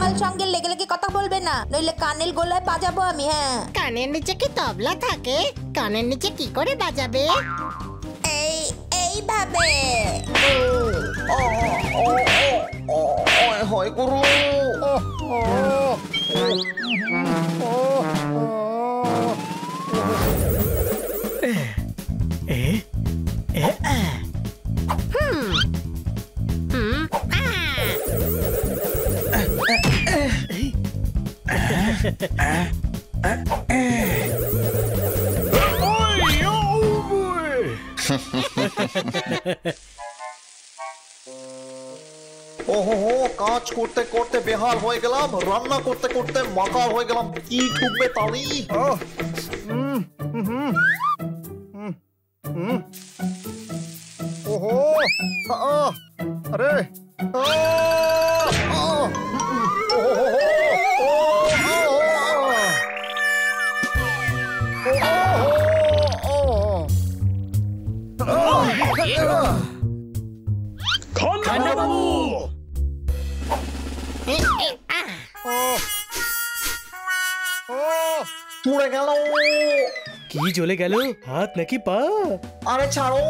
আমার সঙ্গে লেগে লেগে কথা বলবে না, নইলে কানের গোলায় বাজাবো আমি। হ্যাঁ, কানের নিচে কি তবলা থাকে? কানের নিচে কি করে বাজাবে? এইভাবে। হয় গুরু। ওহো, কাজ করতে করতে বেহাল হয়ে গেলাম, রান্না করতে করতে মাতাল হয়ে গেলাম। কি ঠুকবে তালি? ওহো, আরে পুড়ে গেল। কি জ্বলে গেল? হাত নাকি পা? আরে ছাড়ো,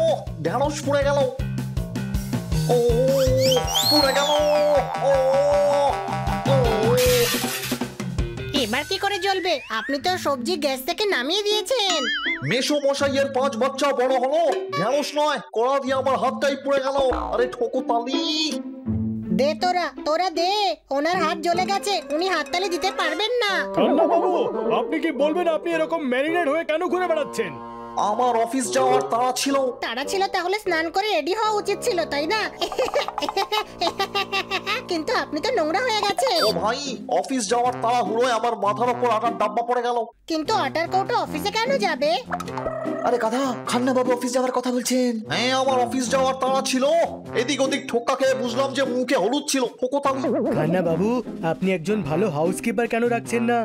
ঢেঁড়স পুড়ে গেল। ও পুড়ে গেল। এবার কি করে জ্বলবে? আপনি তো সবজি গ্যাস থেকে নামিয়ে দিয়েছেন। মেশো মশাইয়ের 5 বাচ্চা বড় হলো, ঢেঁড়স নয় কড়া দিয়ে আমার হাতটাই পুড়ে গেল। আরে ঠোকো তালি। দে তোরা দে, ওনার হাত জ্বলে গেছে, উনি হাততালি দিতে পারবেন না। বাবু, আপনি কি বলবেন আপনি এরকম ম্যারিনেট হয়ে কেন ঘুরে বেড়াচ্ছেন? আমার অফিস যাওয়ার তাড়া ছিল। তাহলে স্নান করে রেডি হওয়া উচিত ছিল, তাই না? কিন্তু আপনি তো নোংরা হয়ে গেছেন। ও ভাই, অফিস যাওয়ার তাড়াহুড়োয় আমার মাথার উপর আটার ডাব্বা পড়ে গেল। কিন্তু আটার কৌটো অফিসে কেন যাবে? আরে গাধা, খান্না বাবু অফিস যাওয়ার কথা বলছেন। হ্যাঁ, আমার অফিস যাওয়ার তাড়া ছিল। এদিক ওদিক ঠোক্কা খেয়ে বুঝলাম যে মুখে হলুদ ছিল। ঠোকো তালি। খান্না বাবু, আপনি একজন ভালো হাউসকিপার কেন রাখছেন না?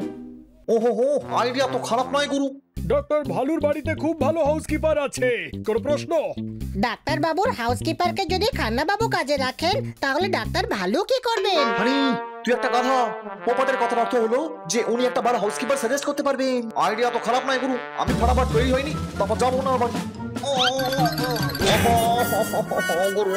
ওহো, আইডিয়া তো খারাপ নয় গুরু। ডক্টর ভালুর বাড়িতে খুব ভালো হাউসকিপার আছে, কোনো প্রশ্ন? ডাক্তার বাবুর হাউসকিপারকে যদি খান্না বাবু কাজে রাখেন, তাহলে ডাক্তার ভালো কি করবেন? আরে তুই একটা গাধা। পোপাটের কথার অর্থ হলো যে উনি একটা ভালো হাউসকিপার সাজেস্ট করতে পারবেন। আইডিয়া তো খারাপ নয় গুরু। আমি ফটাফট তৈরি হইনি, তারপর যাবো না বাড়ি। গুরু,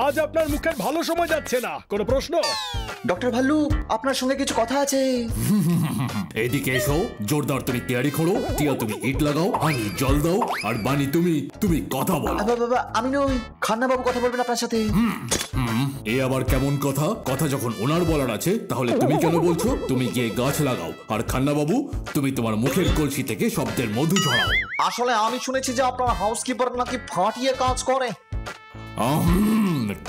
আজ আপনার মুখের ভালো সময় যাচ্ছে না, কোনো প্রশ্ন? ডক্টর ভাল্লু, আপনার সঙ্গে কিছু কথা আছে। এদিকে এসো। জোরদার তুমি তৈরি করো, টিয়া তুমি ইট লাগাও, আমি জল দাও, আর বানি তুমি কথা বলো। বাবা, আমি নই, খান্না বাবু কথা বলবেন আপনার সাথে। এ আবার কেমন কথা? কথা যখন ওনার বলার আছে, তাহলে তুমি কেন বলছো? তুমি গিয়ে গাছ লাগাও, আর খান্না বাবু তুমি তোমার মুখের কলসি থেকে শব্দের মধু ঝরাও। আসলে আমি শুনেছি যে আপনার হাউসকিপার নাকি ফাটিয়ে কাজ করে।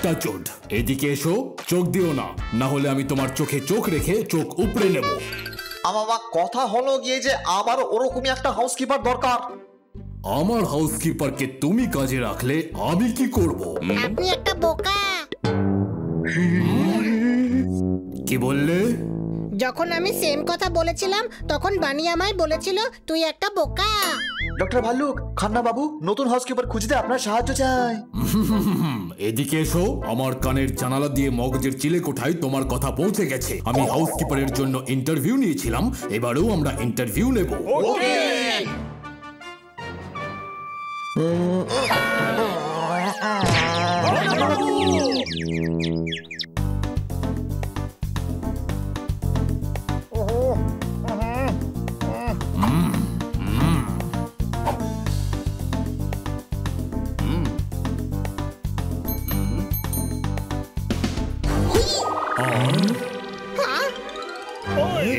টাচুড, এদিকে এসো। চোখ দিও না, না হলে আমি তোমার চোখে চোখ রেখে চোখ উপড়ে নেব। বাবা, কথা হলো গিয়ে যে আমার ওরকমই একটা হাউসকিপার দরকার। আমার হাউসকিপারকে তুমি কাজে রাখলে আমি কি করব? আপনি একটা বোকা। কি বললে? যখন আমি সেম কথা বলেছিলাম, তখন বানি আমায় বলেছিল তুই একটা বোকা। ডক্টর ভাল্লুক, খান্না বাবু নতুন হাউসকিপার খুঁজতে আপনার সাহায্য চাই। এদিকে এসো। আমার কানের জানালা দিয়ে মগজের চিলে কোঠায় তোমার কথা পৌঁছে গেছে। আমি হাউসকিপারের জন্য ইন্টারভিউ নিয়েছিলাম, এবারেও আমরা ইন্টারভিউ নেব।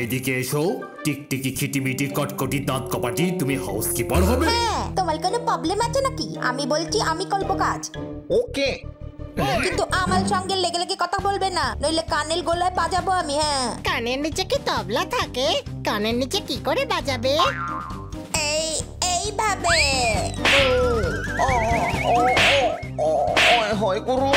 এদিকে এসো। টিকটিকি খিটিমিটি কটকটি দাঁত কপাটি, তুমি হাউসকিপার হবে? তোমার কোনো প্রবলেম আছে নাকি? আমি বলছি আমি করব কাজ। ওকে, কিন্তু আমার সঙ্গে লেগে লেগে কথা বলবে না, নইলে কানের গোলায় বাজাবো আমি। হ্যাঁ, কানের নিচে কি তবলা থাকে? কানের নিচে কি করে বাজাবে? এইভাবে। জয় গুরু।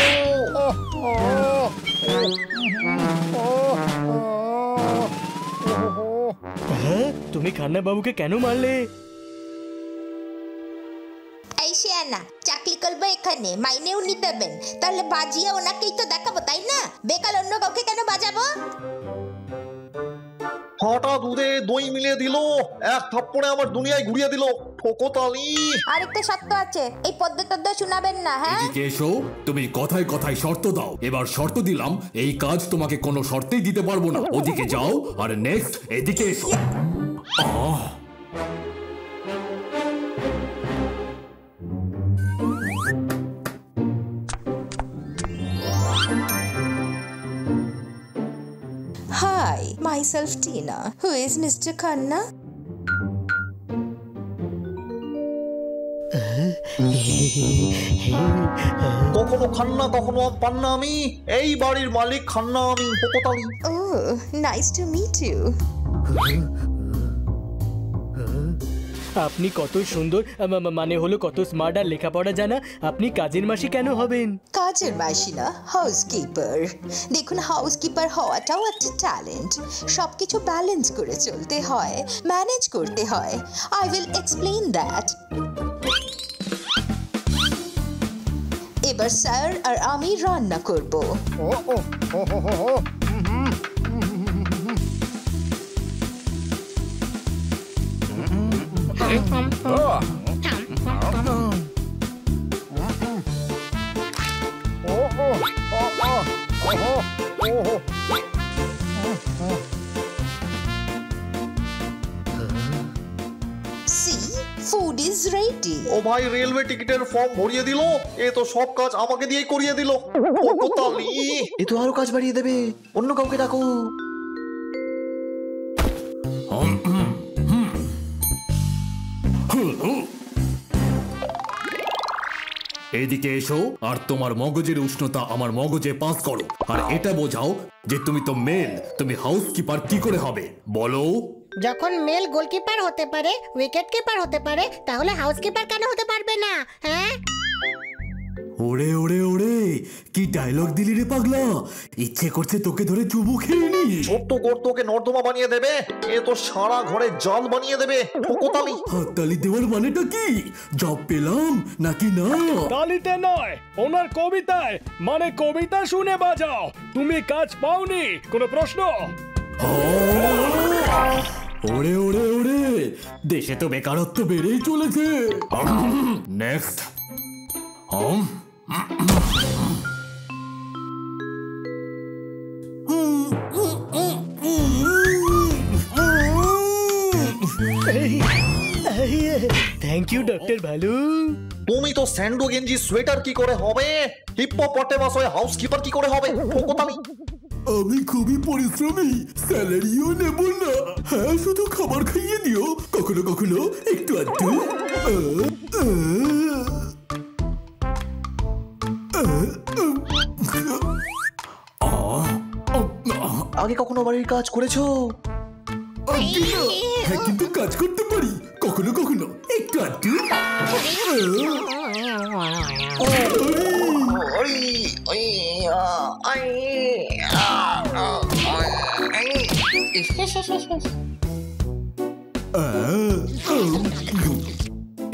হ্যাঁ, তুমি খান্না বাবুকে কেন মারলে? এই শিয়ানা চাকরি করবো এখানে, মাইনেও নিতে দেবেন, তাহলে বাজিয়ে ওনাকেই তো দেখাবো তাই না? বেকার অন্য কাউকে কেন বাজাবো? ফাটা দুধে দই মিলিয়ে দিল, এক থাপ্পড়ে আমার দুনিয়ায় ঘুরিয়ে দিল ঠোকতালি। আরেকটা শর্ত আছে, এই পদ্মে শোনাবেন না। হ্যাঁ, এদিকে এসো। তুমি কথায় কথায় শর্ত দাও। এবার শর্ত দিলাম, এই কাজ তোমাকে কোনো শর্তেই দিতে পারবো না। ওদিকে যাও, আর নেক্সট এদিকে এসো। Hi, myself Tina. Who is Mr. Khanna? কখনো খান্না কখনো পান্না, আমি এই বাড়ির মালিক খান্না, আমি ঠোকতালি। Oh, nice to meet you. আপনি কত সুন্দর, মানে হলো কত স্মার্ট আর লেখাপড়া জানা। আপনি কাজের মাসি কেন হবেন? কাজের মাসি না, হাউসকিপার। দেখুন, হাউসকিপার হওয়াটাও একটা ট্যালেন্ট। সবকিছু ব্যালেন্স করে চলতে হয়, ম্যানেজ করতে হয়। I will explain that. এবার স্যার আর আমি রান্না করব। See, food is ready. ও ভাই, রেলওয়ে টিকিটের ফর্ম ভরিয়ে দিল, এ তো সব কাজ আমাকে দিয়েই করিয়ে দিল ঠোকতালি। এ তো আরো কাজ বাড়িয়ে দেবে, অন্য কাউকে ডাকো। এদিকে এসো, আর তোমার মগজের উষ্ণতা আমার মগজে পাস করো, আর এটা বোঝাও যে তুমি তো মেল, তুমি হাউসকিপার কি করে হবে বলো? যখন মেল গোলকিপার হতে পারে, উইকেট কিপার হতে পারে, তাহলে হাউসকিপার কেন হতে পারবে না? হ্যাঁ, ওরে ওরে ওরে, কি ডায়লগ দিলি রে পাগলা! ইচ্ছে করছে তোকে ধরে চুমু খেয়ে নি। ছোট্ট গর্তকে নর্দমা বানিয়ে দেবে, এ তো সারা ঘরে জাল বানিয়ে দেবে ঠোকতালি। হাততালি দেওয়ার মানেটা কি? জব পেলাম নাকি না? তালিতে নয়, ওনার কবিতায়, মানে কবিতা শুনে বাজাও। তুমি কাজ পাওনি, কোনো প্রশ্ন? ওরে ওরে ওরে, দেশে তো বেকারত্ব বেড়েই চলেছে। Next. Thank you doctor Bhalu. তুমি তো স্যান্ডো গেঞ্জি সোয়েটার কি করে হবে? হিপ্পোপটেমাস হয়ে হাউসকিপার কি করে হবে ঠোকতালি। আমি খুবই পরিশ্রমী, স্যালারিও নেব না। হ্যাঁ, শুধু খাবার খাইয়ে দিও, কখনো কখনো একটু আধটু। আগে কখনো বাড়ির কাজ করেছো? হ্যাঁ, কিন্তু কাজ করতে পারি কখনো কখনো একটু আধটু।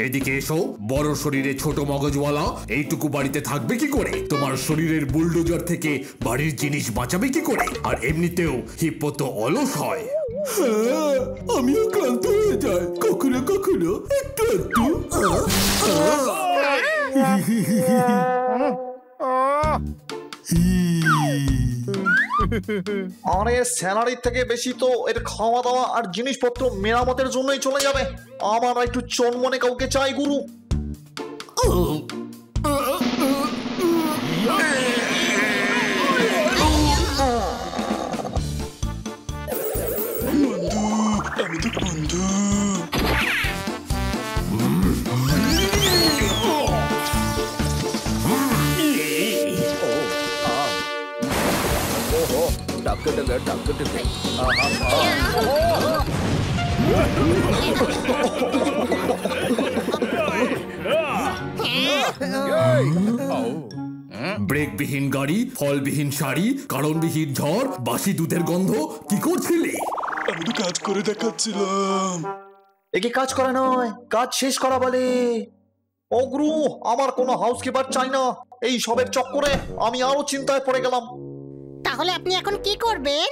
এদিকে এসো, বড় শরীরে ছোট মগজওয়ালা, এইটুকু বাড়িতে থাকবে কি করে? তোমার শরীরের বুলডোজার থেকে বাড়ির জিনিস বাঁচাবে কি করে? আর এমনিতেও হিপ্পো তো অলস হয়। হ্যাঁ, আমিও ক্লান্ত হয়ে যাই কখনো কখনো একটু একটু। আরে স্যালারির থেকে বেশি তো এর খাওয়া দাওয়া আর জিনিসপত্র মেরামতের জন্যই চলে যাবে। আমার একটু চনমনে কাউকে চাই গুরু। ব্রেকবিহীন গাড়ি, ফলবিহীন শাড়ি, কারণবিহীন ঝড়, বাসি দুধের গন্ধ, কি করছিলি? আমি তো কাজ করে দেখাচ্ছিলাম। একে কাজ করা নয়, কাজ শেষ করা বলে। ও গুরু, আমার কোনো হাউসকিপার চাই না। এই সবের চক্করে আমি আরো চিন্তায় পড়ে গেলাম। তাহলে আপনি এখন কি করবেন?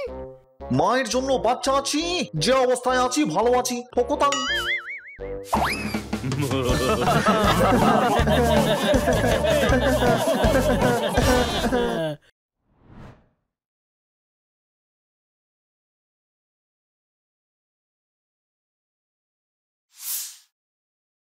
মায়ের জন্য বাচ্চা আছি, যে অবস্থায় আছি ভালো আছি, ফোকতাম।